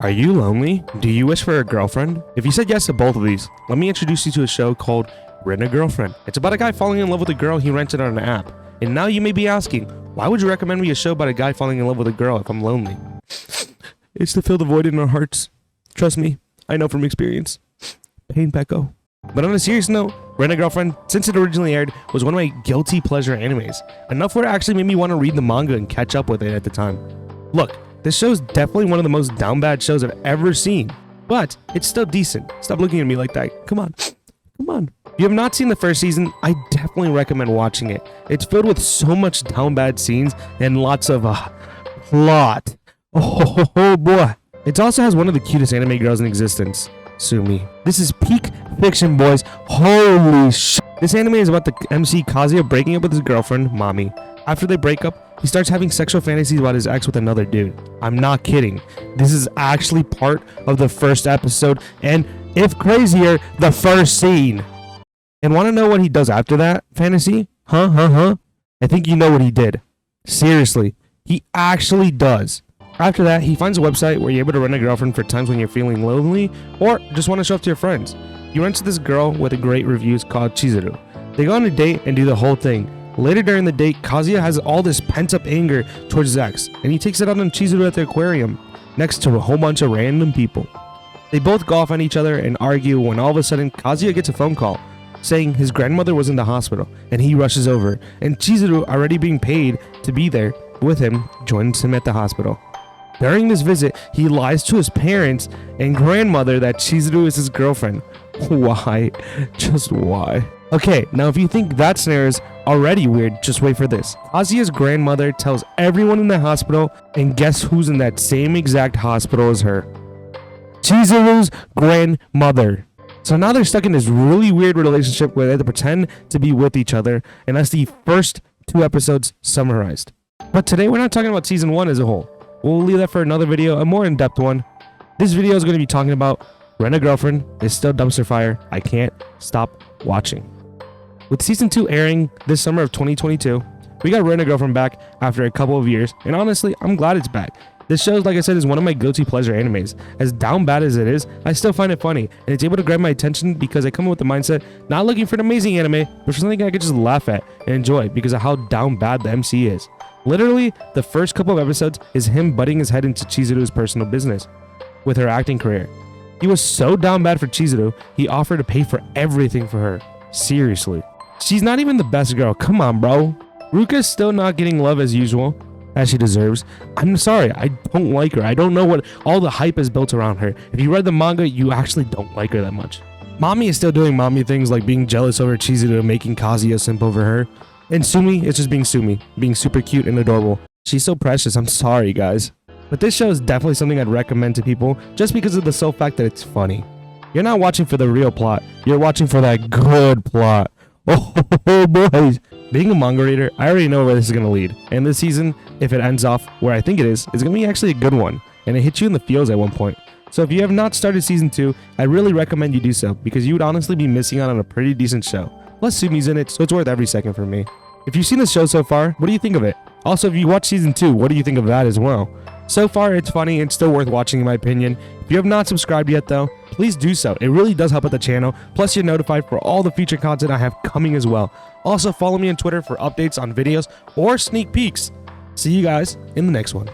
Are you lonely? Do you wish for a girlfriend? If you said yes to both of these, let me introduce you to a show called Rent a Girlfriend. It's about a guy falling in love with a girl he rented on an app. And now you may be asking, why would you recommend me a show about a guy falling in love with a girl if I'm lonely? It's to fill the void in our hearts. Trust me, I know from experience. Pain Pecco. But on a serious note, Rent a Girlfriend, since it originally aired, was one of my guilty pleasure animes. Enough where it actually made me want to read the manga and catch up with it at the time. Look, this show is definitely one of the most down bad shows I've ever seen, but it's still decent. Stop looking at me like that. Come on. Come on. If you have not seen the first season, I definitely recommend watching it. It's filled with so much down bad scenes and lots of plot. Oh boy. It also has one of the cutest anime girls in existence, Sumi. This is peak fiction, boys. Holy shit. This anime is about the MC Kazuya breaking up with his girlfriend, Mami. After they break up, he starts having sexual fantasies about his ex with another dude. I'm not kidding. This is actually part of the first episode, and if crazier, the first scene. And want to know what he does after that fantasy? Huh? I think you know what he did. Seriously, he actually does. After that, he finds a website where you're able to rent a girlfriend for times when you're feeling lonely or just want to show up to your friends. He rents this girl with a great reviews called Chizuru. They go on a date and do the whole thing. Later during the date, Kazuya has all this pent-up anger towards his ex, and he takes it out on Chizuru at the aquarium, next to a whole bunch of random people. They both go off on each other and argue when all of a sudden Kazuya gets a phone call saying his grandmother was in the hospital, and he rushes over, and Chizuru, already being paid to be there with him, joins him at the hospital. During this visit, he lies to his parents and grandmother that Chizuru is his girlfriend. Why? Just why? Okay, now if you think that scenario is already weird, just wait for this. Kazuya's grandmother tells everyone in the hospital, and guess who's in that same exact hospital as her? Chizuru's grandmother. So now they're stuck in this really weird relationship where they have to pretend to be with each other, and that's the first 2 episodes summarized. But today we're not talking about season 1 as a whole. We'll leave that for another video, a more in-depth one. This video is going to be talking about Rent a Girlfriend is still dumpster fire. I can't stop watching. With season 2 airing this summer of 2022, we got Rent a Girlfriend back after a couple of years, and honestly, I'm glad it's back. This show, like I said, is one of my guilty pleasure animes. As down bad as it is, I still find it funny, and it's able to grab my attention because I come in with the mindset not looking for an amazing anime, but for something I could just laugh at and enjoy because of how down bad the MC is. Literally, the first couple of episodes is him butting his head into Chizuru's personal business with her acting career. He was so down bad for Chizuru, he offered to pay for everything for her. Seriously. She's not even the best girl. Come on, bro. Ruka's still not getting love as usual, as she deserves. I'm sorry, I don't like her. I don't know what all the hype is built around her. If you read the manga, you actually don't like her that much. Mami is still doing mommy things like being jealous over Chizuru and making Kazuya simp over her. And Sumi is just being Sumi, being super cute and adorable. She's so precious. I'm sorry, guys. But this show is definitely something I'd recommend to people just because of the sole fact that it's funny. You're not watching for the real plot. You're watching for that good plot. Oh, boys. Being a manga reader, I already know where this is going to lead. And this season, if it ends off where I think it is going to be actually a good one. And it hits you in the feels at one point. So if you have not started season 2, I really recommend you do so because you would honestly be missing out on a pretty decent show. Plus Sumi's in it, so it's worth every second for me. If you've seen the show so far, what do you think of it? Also, if you watch season 2, what do you think of that as well? So far, it's funny and still worth watching in my opinion. If you have not subscribed yet though, please do so. It really does help out the channel. Plus, you're notified for all the future content I have coming as well. Also, follow me on Twitter for updates on videos or sneak peeks. See you guys in the next one.